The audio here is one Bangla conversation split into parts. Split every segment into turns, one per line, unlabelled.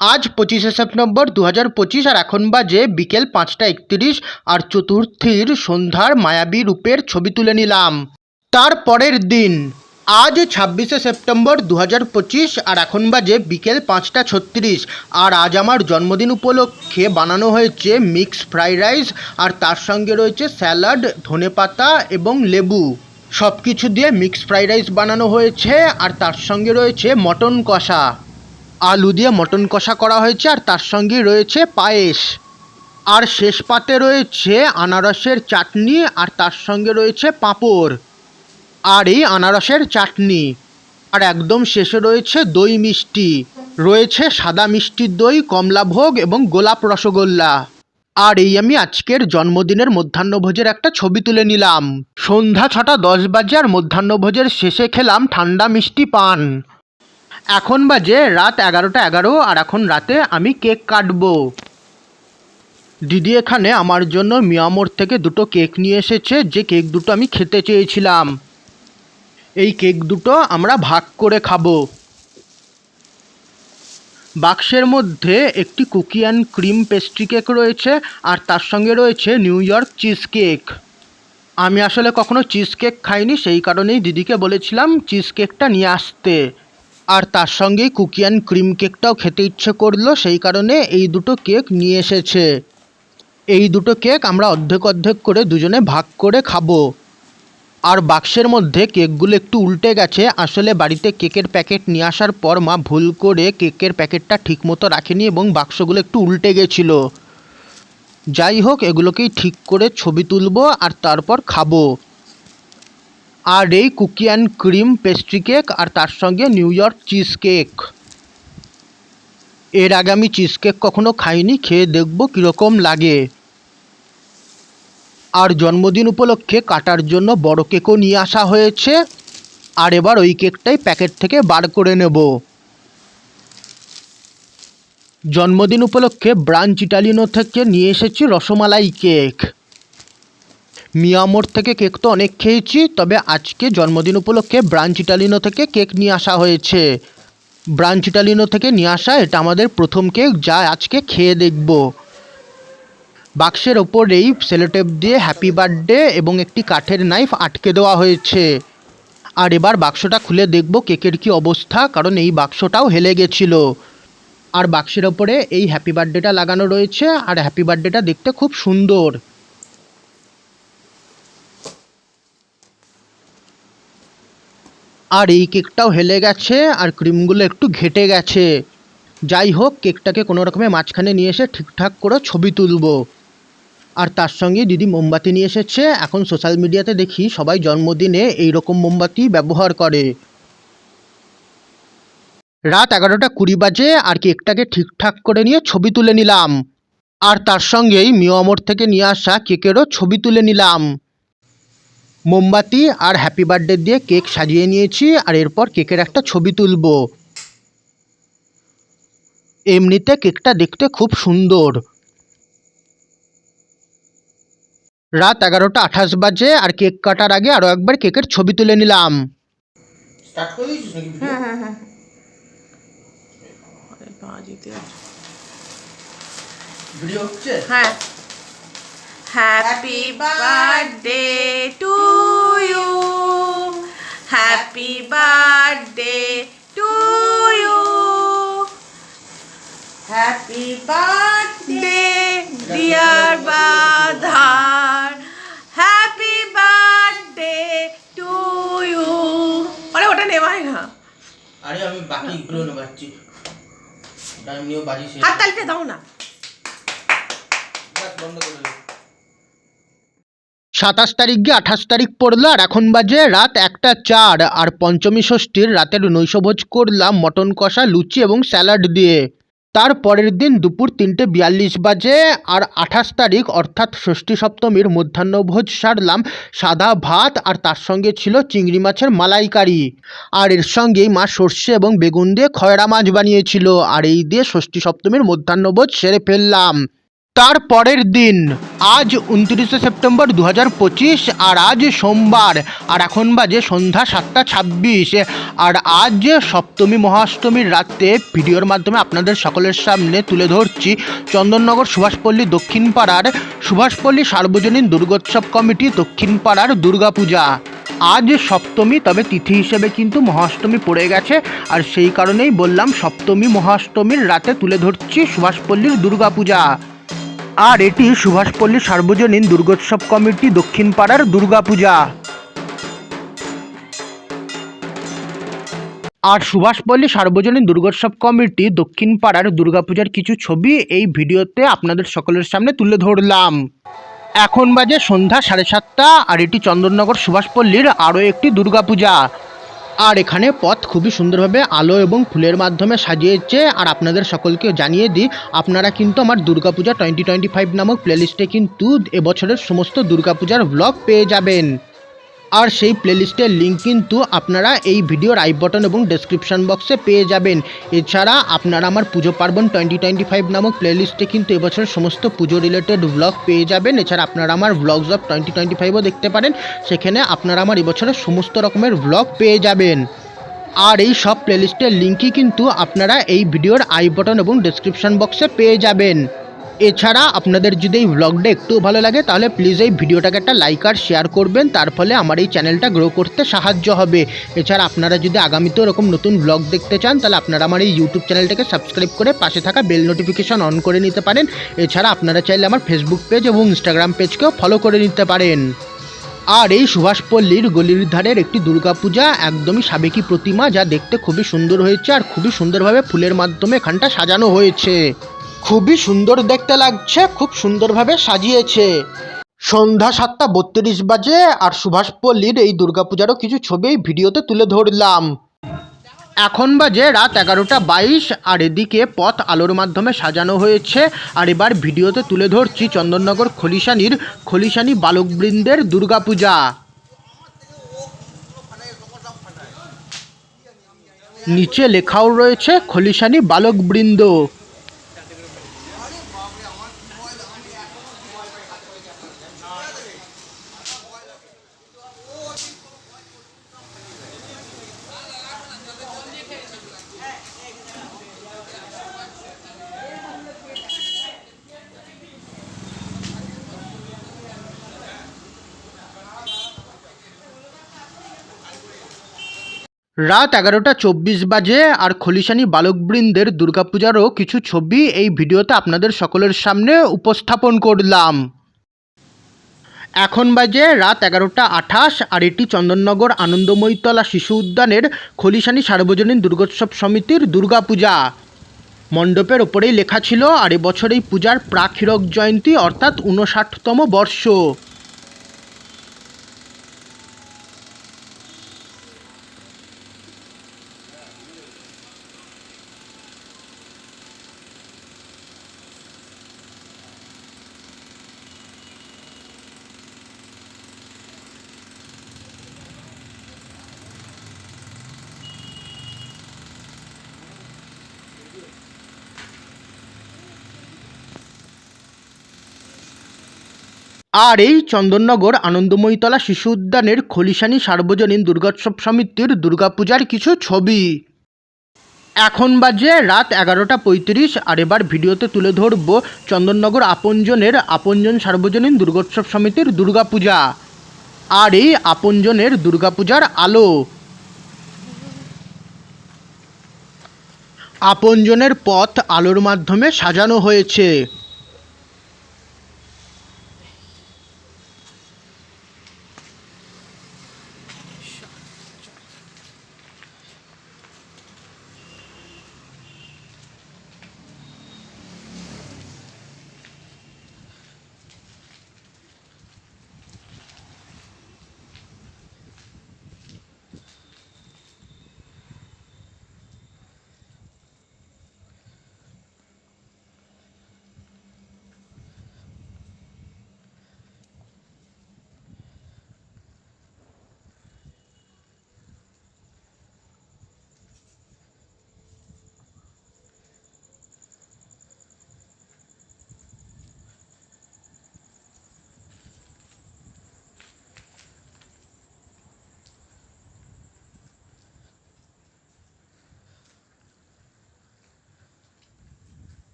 আজ 25শে সেপ্টেম্বর 2025 আর এখন বাজে বিকেল 5টা 31 আর চতুর্থীর সন্ধ্যার মায়াবী রূপের ছবি তুলে নিলাম। তার পরের দিন আজ 26শে সেপ্টেম্বর 2025 আর এখন বাজে বিকেল 5টা 36 আর আজ আমার জন্মদিন উপলক্ষে বানানো হয়েছে মিক্স ফ্রাইড রাইস আর তার সঙ্গে রয়েছে স্যালাড, ধনেপাতা এবং লেবু। সব কিছু দিয়ে মিক্স ফ্রাইড রাইস বানানো হয়েছে আর তার সঙ্গে রয়েছে মটন কষা, আলু দিয়ে মটন কষা করা হয়েছে আর তার সঙ্গে রয়েছে পায়েস। আর শেষ পাতে রয়েছে আনারসের চাটনি আর তার সঙ্গে রয়েছে পাঁপড় আর এই আনারসের চাটনি। আর একদম শেষে রয়েছে দই মিষ্টি, রয়েছে সাদা মিষ্টির দই, কমলাভোগ এবং গোলাপ রসগোল্লা। আর এই আমি আজকের জন্মদিনের মধ্যাহ্নভোজের একটা ছবি তুলে নিলাম। সন্ধ্যা 6টা 10 বাজে আর মধ্যাহ্নভোজের শেষে খেলাম ঠান্ডা মিষ্টি পান। এখন বাজে রাত 11টা 11 আর এখন রাতে আমি কেক কাটবো। দিদি এখানে আমার জন্য মিয়ামোর থেকে দুটো কেক নিয়ে এসেছে, যে কেক দুটো আমি খেতে চেয়েছিলাম। এই কেক দুটো আমরা ভাগ করে খাবো। বাক্সের মধ্যে একটি cookie and cream pastry cake রয়েছে আর তার সঙ্গে রয়েছে নিউ ইয়র্ক চিজ কেক। আমি আসলে কখনো চিজ কেক খাইনি, সেই কারণেই দিদিকে বলেছিলাম চিজ কেকটা নিয়ে আসতে। আর তার সঙ্গেই কুকি অ্যান্ড ক্রিম কেকটাও খেতে ইচ্ছে করলো, সেই কারণে এই দুটো কেক নিয়ে এসেছে। এই দুটো কেক আমরা অর্ধেক অর্ধেক করে দুজনে ভাগ করে খাবো। আর বাক্সের মধ্যে কেকগুলো একটু উল্টে গেছে, আসলে বাড়িতে কেকের প্যাকেট নিয়ে আসার পর মা ভুল করে কেকের প্যাকেটটা ঠিকমতো রাখেনি এবং বাক্সগুলো একটু উল্টে গেছিলো। যাই হোক, এগুলোকেই ঠিক করে ছবি তুলবো আর তারপর খাবো। আর এই cookie and cream pastry cake আর তার সঙ্গে নিউ ইয়র্ক চিজ কেক। এর আগে আমি চিজ কেক কখনো খাইনি, খেয়ে দেখবো কীরকম লাগে। আর জন্মদিন উপলক্ষে কাটার জন্য বড় কেকও নিয়ে আসা হয়েছে। আর এবার ওই কেকটাই প্যাকেট থেকে বার করে নেব। জন্মদিন উপলক্ষে ব্রাঞ্চ ইটালিনো থেকে নিয়ে এসেছি রসমালাই কেক। মিয়ামোর থেকে কেক তো অনেক খেয়েছি, তবে আজকে জন্মদিন উপলক্ষে ব্রাঞ্চ ইটালিনো থেকে কেক নিয়ে আসা হয়েছে। ব্রাঞ্চ ইটালিনো থেকে নিয়ে আসা এটা আমাদের প্রথম কেক, যা আজকে খেয়ে দেখব। বাক্সের ওপরেই সেলোটেপ দিয়ে হ্যাপি বার্থডে এবং একটি কাঠের নাইফ আটকে দেওয়া হয়েছে। আর এবার বাক্সটা খুলে দেখব কেকের কি অবস্থা, কারণ এই বাক্সটাও হেলে গেছিল। আর বাক্সের ওপরে এই হ্যাপি বার্থডেটা লাগানো রয়েছে আর হ্যাপি বার্থডেটা দেখতে খুব সুন্দর। আর এই কেকটাও হেলে গেছে আর ক্রিমগুলো একটু ঘেটে গেছে। যাই হোক, কেকটাকে কোনো রকমে মাঝখানে নিয়ে এসে ঠিকঠাক করে ছবি তুলব। আর তার সঙ্গে দিদি মোমবাতি নিয়ে এসেছে। এখন সোশ্যাল মিডিয়াতে দেখি সবাই জন্মদিনে এই রকম মোমবাতি ব্যবহার করে। রাত 11টা 20 বাজে আর কেকটাকে ঠিকঠাক করে নিয়ে ছবি তুলে নিলাম। আর তার সঙ্গেই মিয়ামোর থেকে নিয়ে আসা কেকেরও ছবি তুলে নিলাম। মোমবাতি আর হ্যাপি বার্থডে দিয়ে কেক সাজিয়ে নিয়েছি আর এরপর কেকের একটা ছবি তুলব। এমনিতে কেকটা দেখতে খুব সুন্দর। রাত 11টা 28 বাজে আর কেক কাটার আগে আরও একবার কেকের ছবি তুলে নিলাম। স্টার্ট করে দিয়েছিস নাকি ভিডিও?
হ্যাঁ হ্যাঁ হ্যাঁ বাজিতে
ভিডিও হচ্ছে?
হ্যাঁ। Happy birthday to you, happy birthday to you, happy birthday dear বাধার, হ্যাপি বার্থডে টু ইউ। আরে ওটা নেওয়াই না।
আরে আমি বাকি গুলো নেবাচ্ছি, টাইম নিয়েও বাজি শেষ।
হাত তালিতে দাও না।
বন্ধ করে দে। 27 তারিখ গিয়ে 28 তারিখ পড়লো আর এখন বাজে রাত 1টা 4 আর পঞ্চমী ষষ্ঠীর রাতের নৈশভোজ করলাম মটন কষা, লুচি এবং স্যালাড দিয়ে। তার পরের দিন দুপুর 3:42 বাজে আর 28 তারিখ অর্থাৎ ষষ্ঠী সপ্তমীর মধ্যাহ্নভোজ সারলাম সাদা ভাত আর তার সঙ্গে ছিল চিংড়ি মাছের মালাইকারি। আর এর সঙ্গেই মা সর্ষে এবং বেগুন দিয়ে খয়রা মাছ বানিয়েছিল। আর এই দিয়ে ষষ্ঠী সপ্তমীর মধ্যাহ্নভোজ সেরে ফেললাম। তার পরের দিন আজ 29শে সেপ্টেম্বর 2025 আর আজ সোমবার আর এখন বাজে সন্ধ্যা 7:26 আর আজ সপ্তমী মহাষ্টমীর রাতে ভিডিওর মাধ্যমে আপনাদের সকলের সামনে তুলে ধরছি চন্দননগর সুভাষপল্লী দক্ষিণ পাড়ার সুভাষপল্লী সার্বজনীন দুর্গোৎসব কমিটি দক্ষিণ পাড়ার দুর্গাপূজা। আজ সপ্তমী, তবে তিথি হিসেবে কিন্তু মহাষ্টমী পড়ে গেছে আর সেই কারণেই বললাম সপ্তমী মহাষ্টমীর রাতে তুলে ধরছি সুভাষপল্লীর দুর্গাপূজা। আর এটি সুভাষপল্লী সার্বজনীন দুর্গোৎসব কমিটি দক্ষিণ পাড়ার দুর্গাপূজা। আর সুভাষপল্লী সার্বজনীন দুর্গোৎসব কমিটি দক্ষিণ পাড়ার দুর্গাপূজার কিছু ছবি এই ভিডিওতে আপনাদের সকলের সামনে তুলে ধরলাম। এখন বাজে সন্ধ্যা 7:30 আর এটি চন্দননগর সুভাষপল্লীর আরও একটি দুর্গাপূজা। আর এখানে পথ খুবই সুন্দরভাবে আলো এবং ফুলের মাধ্যমে সাজিয়েছে। আর আপনাদের সকলকে জানিয়ে দিই, আপনারা কিন্তু আমার দুর্গাপূজা 2025 নামক প্লেলিস্টে কিন্তু এবছরের সমস্ত দুর্গাপূজার ব্লগ পেয়ে যাবেন। আর সেই প্লেলিস্টের লিঙ্ক কিন্তু আপনারা এই ভিডিওর আই বটন এবং ডেসক্রিপশন বক্সে পেয়ে যাবেন। এছাড়া আপনারা আমার পুজো পার্বণ 2025 নামক প্লেলিস্টে কিন্তু এবছরের সমস্ত পুজো রিলেটেড ব্লগ পেয়ে যাবেন। এছাড়া আপনারা আমার ব্লগস অফ 2025ও দেখতে পারেন, সেখানে আপনারা আমার এবছরের সমস্ত রকমের ব্লগ পেয়ে যাবেন। আর এই সব প্লেলিস্টের লিঙ্কই কিন্তু আপনারা এই ভিডিওর আই বটন এবং ডেসক্রিপশন বক্সে পেয়ে যাবেন। এছাড়া আপনাদের যদি এই ব্লগটা একটু ভালো লাগে তাহলে প্লিজ এই ভিডিওটাকে একটা লাইক আর শেয়ার করবেন, তার ফলে আমার এই চ্যানেলটা গ্রো করতে সাহায্য হবে। এছাড়া আপনারা যদি আগামীতেও এরকম নতুন ব্লগ দেখতে চান তাহলে আপনারা আমার এই ইউটিউব চ্যানেলটাকে সাবস্ক্রাইব করে পাশে থাকা বেল নোটিফিকেশন অন করে নিতে পারেন। এছাড়া আপনারা চাইলে আমার ফেসবুক পেজ এবং ইনস্টাগ্রাম পেজকেও ফলো করে নিতে পারেন। আর এই সুভাষপল্লীর গলির ধারের একটি দুর্গাপূজা, একদমই সাবেকি প্রতিমা, যা দেখতে খুবই সুন্দর হয়েছে আর খুবই সুন্দরভাবে ফুলের মাধ্যমে এখানটা সাজানো হয়েছে। খুবই সুন্দর দেখতে লাগছে, খুব সুন্দরভাবে সাজিয়েছে। সন্ধ্যা 7:32 বাজে আর সুভাষপল্লীর এই দুর্গাপূজারও কিছু ছবি এই ভিডিওতে তুলে ধরলাম। এখন বাজে রাত 11:22 আর এদিকে পথ আলোর মাধ্যমে সাজানো হয়েছে। আর এবার ভিডিওতে তুলে ধরছি চন্দননগর খলিশানি বালকবৃন্দের দুর্গাপূজা। নিচে লেখাও রয়েছে খলিশানি বালকবৃন্দ। রাত 11:24 বাজে আর খলিশানি বালকবৃন্দের দুর্গাপূজারও কিছু ছবি এই ভিডিওতে আপনাদের সকলের সামনে উপস্থাপন করলাম। এখন বাজে রাত 11:28 আর এটি চন্দননগর আনন্দময়ীতলা শিশু উদ্যানের খলিশানি সার্বজনীন দুর্গোৎসব সমিতির দুর্গাপূজা। মণ্ডপের ওপরেই লেখা ছিল আর এবছর এই পূজার প্রাক হীরক জয়ন্তী অর্থাৎ 59তম বর্ষ। আর এই চন্দননগর আনন্দময়ীতলা শিশু উদ্যানের খলিশানি সার্বজনীন দুর্গোৎসব সমিতির দুর্গাপূজার কিছু ছবি। এখন বাজে রাত 11:35 আর এবার ভিডিওতে তুলে ধরব চন্দননগর আপনজন সার্বজনীন দুর্গোৎসব সমিতির দুর্গাপূজা। আর এই আপনজনের দুর্গাপূজার আলো। আপনজনের পথ আলোর মাধ্যমে সাজানো হয়েছে।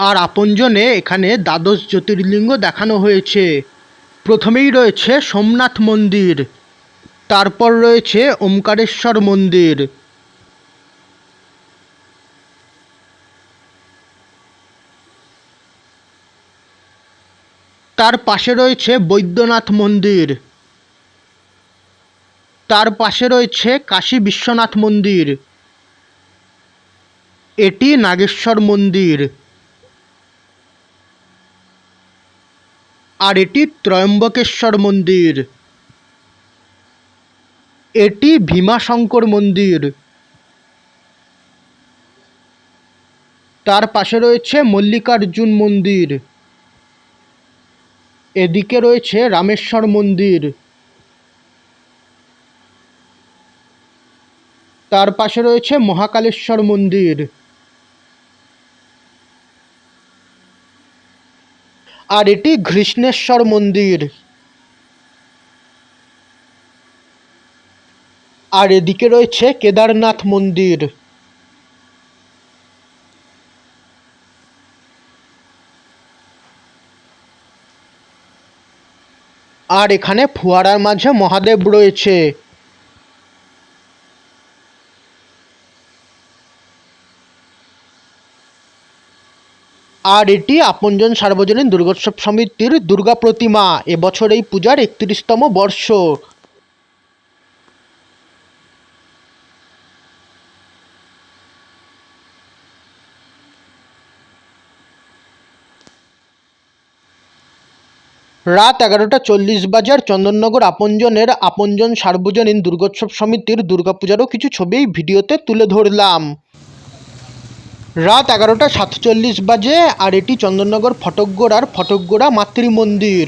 আর আপনজনে এখানে দ্বাদশ জ্যোতির্লিঙ্গ দেখানো হয়েছে। প্রথমেই রয়েছে সোমনাথ মন্দির, তারপর রয়েছে ওমকারেশ্বর মন্দির, তার পাশে রয়েছে বৈদ্যনাথ মন্দির, তার পাশে রয়েছে কাশী বিশ্বনাথ মন্দির, এটি নাগেশ্বর মন্দির, আর এটি ত্রয়ম্বকেশ্বর মন্দির, এটি ভীমাশঙ্কর মন্দির, তার পাশে রয়েছে মল্লিকার্জুন মন্দির, এদিকে রয়েছে রামেশ্বর মন্দির, তার পাশে রয়েছে মহাকালেশ্বর মন্দির, আর এটি ঘৃষ্ণেশ্বর মন্দির, আর এদিকে রয়েছে কেদারনাথ মন্দির। আর এখানে ফোয়ারার মাঝে মহাদেব রয়েছে। আর এটি আপনজন সার্বজনীন দুর্গোৎসব সমিতির দুর্গা প্রতিমা। এবছর এই পূজার ৩১তম বর্ষ। রাত 11:40 বাজার চন্দননগর আপনজনের আপনজন সার্বজনীন দুর্গোৎসব সমিতির দুর্গাপূজারও কিছু ছবি এই ভিডিওতে তুলে ধরলাম। রাত 11:47 বাজে, আর এটি চন্দননগর ফটকগোড়ার ফটকগোড়া মাতৃ মন্দির।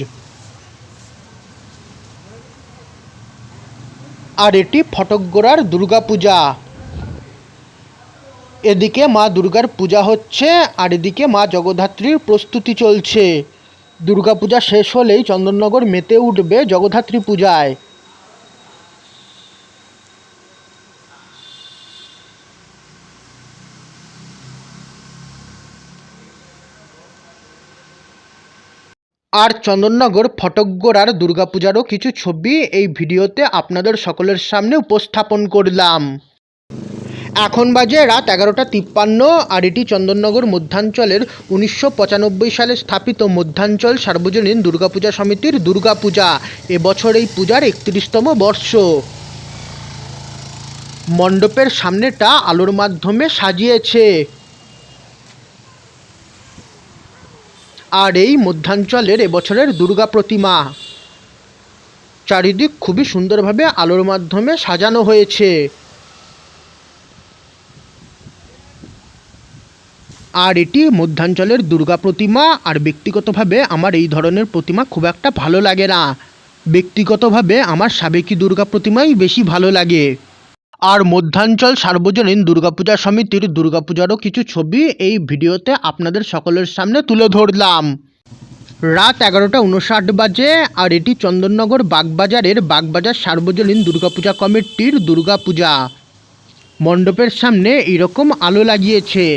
আর এটি ফটকগোড়ার দুর্গাপূজা। এদিকে মা দুর্গার পূজা হচ্ছে, আর এদিকে মা জগদ্ধাত্রীর প্রস্তুতি চলছে। দুর্গাপূজা শেষ হলেই চন্দননগর মেতে উঠবে জগদ্ধাত্রী পূজায়। আর চন্দননগর ফটকগোড়ার দুর্গাপূজারও কিছু ছবি এই ভিডিওতে আপনাদের সকলের সামনে উপস্থাপন করলাম। এখন বাজে রাত 11:53, আর এটি চন্দননগর মধ্যাঞ্চলের 1995 সালে স্থাপিত মধ্যাঞ্চল সার্বজনীন দুর্গাপূজা সমিতির দুর্গাপূজা। এবছর এই পূজার 31তম বর্ষ। মণ্ডপের সামনেটা আলোর মাধ্যমে সাজিয়েছে। আর এই মধ্যাঞ্চলের এবছরের দুর্গা প্রতিমা। চারিদিক খুবই সুন্দরভাবে আলোর মাধ্যমে সাজানো হয়েছে। আর এটি মধ্যাঞ্চলের দুর্গা প্রতিমা। আর ব্যক্তিগতভাবে আমার এই ধরনের প্রতিমা খুব একটা ভালো লাগে না। ব্যক্তিগতভাবে আমার সাবেকি দুর্গা প্রতিমাই বেশি ভালো লাগে। আর মধ্যাঞ্চল সার্বজনীন দুর্গাপূজা সমিতির দুর্গাপূজারও কিছু ছবি এই ভিডিওতে আপনাদের সকলের সামনে তুলে ধরলাম। রাত 11:59 বাজে, আর এটি চন্দননগর বাগবাজারের বাগবাজার সার্বজনীন দুর্গাপূজা কমিটির দুর্গাপূজা। মণ্ডপের সামনে এরকম আলো লাগিয়েছে।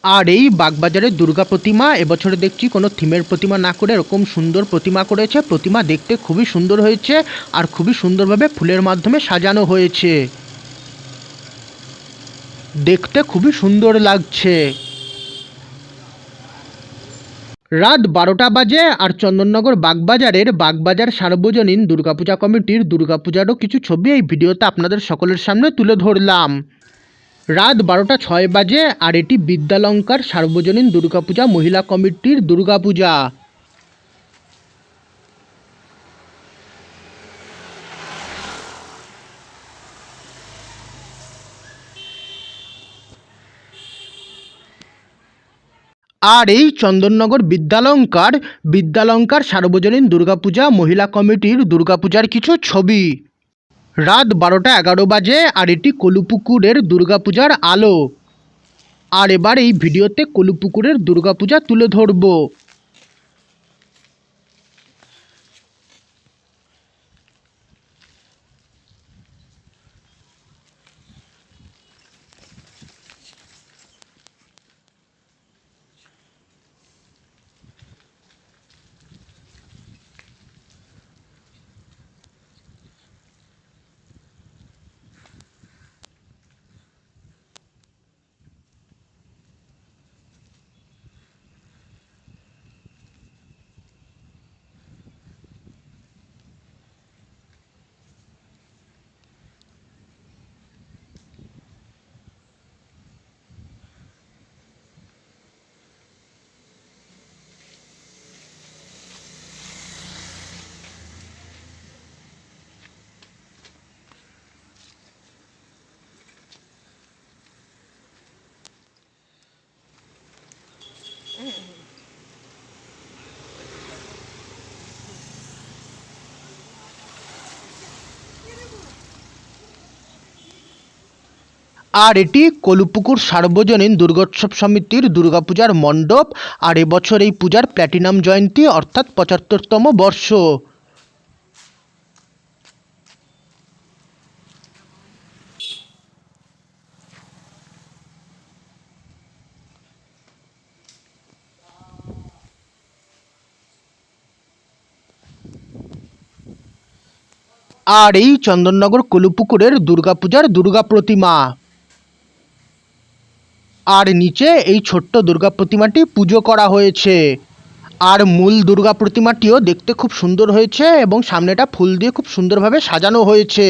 আর এই বাগবাজারের দুর্গা প্রতিমা এবছরে দেখছি কোনো থিমের প্রতিমা না করে এরকম সুন্দর প্রতিমা করেছে। প্রতিমা দেখতে খুবই সুন্দর হয়েছে, আর খুবই সুন্দরভাবে ফুলের মাধ্যমে সাজানো হয়েছে। দেখতে খুবই সুন্দর লাগছে। রাত 12টা বাজে, আর চন্দননগর বাগবাজারের বাগবাজার সার্বজনীন দুর্গাপূজা কমিটির দুর্গাপূজারও কিছু ছবি এই ভিডিওতে আপনাদের সকলের সামনে তুলে ধরলাম। রাত 12:06 বাজে, আর এটি বিদ্যালঙ্কার সার্বজনীন দুর্গাপূজা মহিলা কমিটির দুর্গাপূজা। আর এই চন্দননগর বিদ্যালঙ্কার সার্বজনীন দুর্গাপূজা মহিলা কমিটির দুর্গাপূজার কিছু ছবি। রাত 12:11 বাজে, আর এটি কলুপুকুরের দুর্গাপূজার আলো। আর এবার এই ভিডিওতে কলুপুকুরের দুর্গাপূজা তুলে ধরব। আর এটি কলুপুকুর সার্বজনীন দুর্গোৎসব সমিতির দুর্গাপূজার মণ্ডপ। আর এবছর এই পূজার প্ল্যাটিনাম জয়ন্তী অর্থাৎ ৭৫তম বর্ষ। আর এই চন্দননগর কলুপুকুরের দুর্গাপূজার দুর্গা প্রতিমা। আর নিচে এই ছোট্ট দুর্গা প্রতিমাটি পুজো করা হয়েছে। আর মূল দুর্গা প্রতিমাটিও দেখতে খুব সুন্দর হয়েছে এবং সামনেটা ফুল দিয়ে খুব সুন্দরভাবে সাজানো হয়েছে।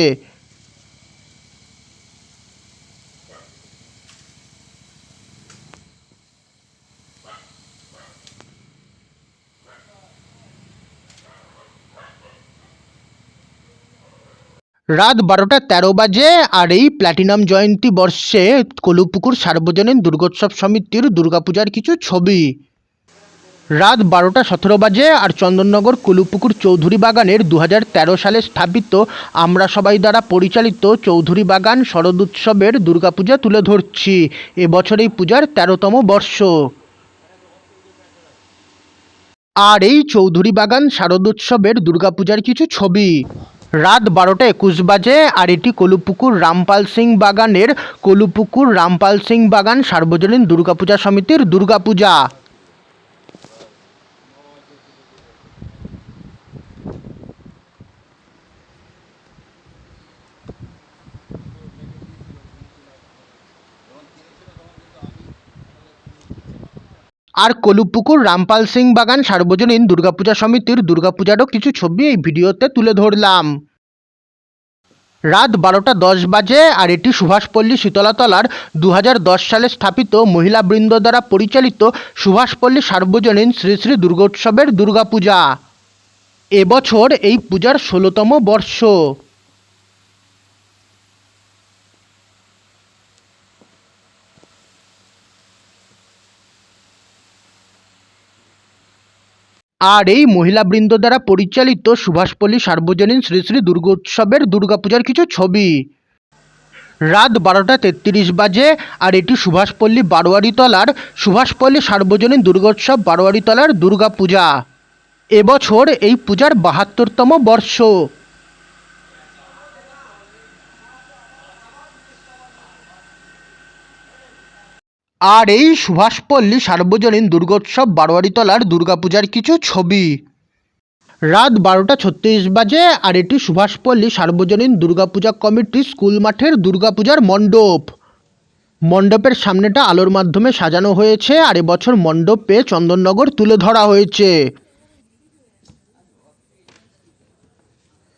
রাত ১২টা ১৩ বাজে। আর এই প্ল্যাটিনাম জয়ন্তী বর্ষে কলুপুকুর সার্বজনীন দুর্গোৎসব সমিতির দুর্গাপূজার কিছু ছবি। রাত ১২টা ১৭ বাজে। আর চন্দননগর কলুপুকুর চৌধুরী বাগানের ২০১৩ সালে স্থাপিত আমরা সবাই দ্বারা পরিচালিত চৌধুরী বাগান শরদোৎসবের দুর্গাপূজা তুলে ধরছি। এবছর এই পূজার ১৩তম বর্ষ। আর এই চৌধুরী বাগান শারদোৎসবের দুর্গাপূজার কিছু ছবি। রাত ১২টা ২১ বাজে। আর এটি কলুপুকুর রামপাল সিং বাগানের কলুপুকুর রামপাল সিং বাগান সার্বজনীন দুর্গাপূজা সমিতির দুর্গাপূজা। আর কলুপুকুর রামপাল সিং বাগান সার্বজনীন দুর্গাপূজা সমিতির দুর্গাপূজারও কিছু ছবি এই ভিডিওতে তুলে ধরলাম। রাত ১২টা ১০ বাজে। আর এটি সুভাষপল্লী শীতলাতলার ২০১০ সালে স্থাপিত মহিলাবৃন্দ দ্বারা পরিচালিত সুভাষপল্লী সার্বজনীন শ্রী শ্রী দুর্গোৎসবের দুর্গাপূজা। এবছর এই পূজার ১৬তম বর্ষ। আর এই মহিলাবৃন্দ দ্বারা পরিচালিত সুভাষপল্লী সার্বজনীন শ্রী শ্রী দুর্গোৎসবের দুর্গাপূজার কিছু ছবি। রাত ১২টা ৩৩ বাজে। আর এটি সুভাষপল্লী বারোয়ারিতলার সুভাষপল্লী সার্বজনীন দুর্গোৎসব বারোয়ারিতলার দুর্গাপূজা। এবছর এই পূজার ৭২তম বর্ষ। আর এই সুভাষপল্লী সার্বজনীন দুর্গোৎসব বারোয়ারিতলার দুর্গাপূজার কিছু ছবি। রাত ১২টা ৩৬ বাজে। আর এটি সুভাষপল্লী সার্বজনীন দুর্গাপূজা কমিটি স্কুল মাঠের দুর্গাপূজার মণ্ডপ। মণ্ডপের সামনেটা আলোর মাধ্যমে সাজানো হয়েছে। আর এবছর মণ্ডপে চন্দননগর তুলে ধরা হয়েছে।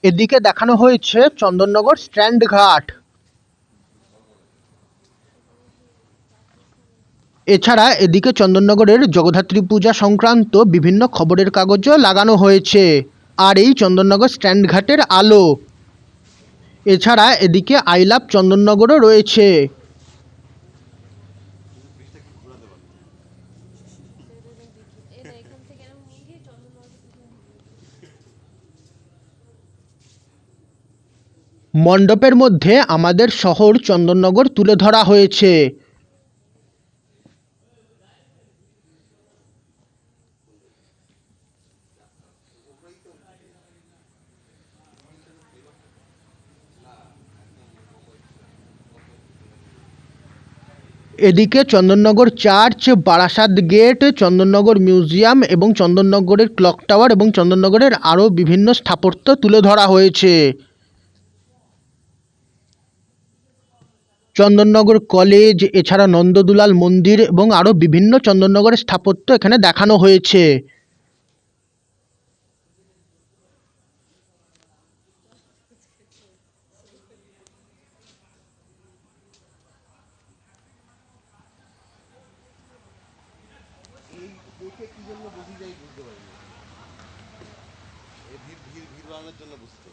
এদিকে দেখানো হয়েছে চন্দননগর স্ট্যান্ড ঘাট। এছাড়া এদিকে চন্দননগরের জগদ্ধাত্রী পূজা সংক্রান্ত বিভিন্ন খবরের কাগজও লাগানো হয়েছে। আর এই চন্দননগর স্ট্যান্ড ঘাটের আলো। এছাড়া এদিকে আই লাভ চন্দননগরও রয়েছে। মণ্ডপের মধ্যে আমাদের শহর চন্দননগর তুলে ধরা হয়েছে। এদিকে Chandannagar church, Barasat gate, Chandannagar museum এবং চন্দননগরের ক্লক টাওয়ার এবং চন্দননগরের আরও বিভিন্ন স্থাপত্য তুলে ধরা হয়েছে। চন্দননগর কলেজ, এছাড়া নন্দদুলাল মন্দির এবং আরও বিভিন্ন চন্দননগরের স্থাপত্য এখানে দেখানো হয়েছে।
দেখে কি জন্য বুঝি যাই বুঝতে পারি না, এই ভিড় ভিড় ভিড় বাড়ানোর জন্য বুঝতে।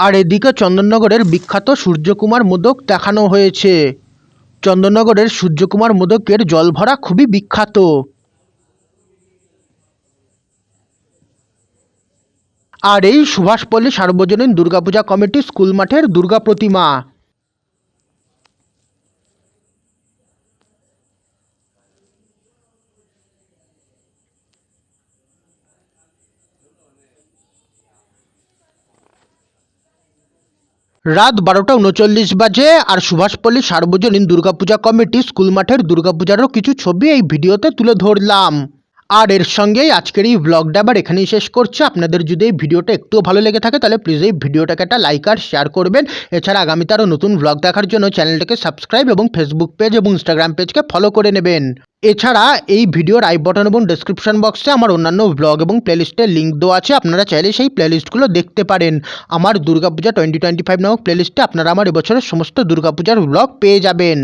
আর এদিকে চন্দননগরের বিখ্যাত সূর্যকুমার মোদক দেখানো হয়েছে। চন্দননগরের সূর্যকুমার মোদকের জলভরা খুবই বিখ্যাত। আর এই সুভাষপল্লী সার্বজনীন দুর্গাপূজা কমিটি স্কুল মাঠের দুর্গা প্রতিমা। রাত 12:39 বাজে আর সুভাষপল্লী সার্বজনীন দুর্গাপূজা কমিটি স্কুল মাঠের দুর্গাপূজারও কিছু ছবি এই ভিডিওতে তুলে ধরলাম। আর এর সঙ্গেই আজকের এই ব্লগটা আবার এখানেই শেষ করছি। আপনাদের যদি এই ভিডিওটা একটুও ভালো লেগে থাকে তাহলে প্লিজ এই ভিডিওটাকে একটা লাইক আর শেয়ার করবেন। এছাড়া আগামীতে আরও নতুন ব্লগ দেখার জন্য চ্যানেলটাকে সাবস্ক্রাইব এবং ফেসবুক পেজ এবং ইনস্টাগ্রাম পেজকে ফলো করে নেবেন। এছাড়া এই ভিডিওর আই বাটন এবং ডেসক্রিপশন বক্সে আমার অন্যান্য ব্লগ এবং প্লেলিস্টের লিঙ্ক দেওয়া আছে, আপনারা চাইলে সেই প্লেলিস্টগুলো দেখতে পারেন। আমার দুর্গাপূজা 2025 নামক প্লেলিস্টে আপনারা আমার এবছরের সমস্ত দুর্গাপূজার ব্লগ পেয়ে যাবেন।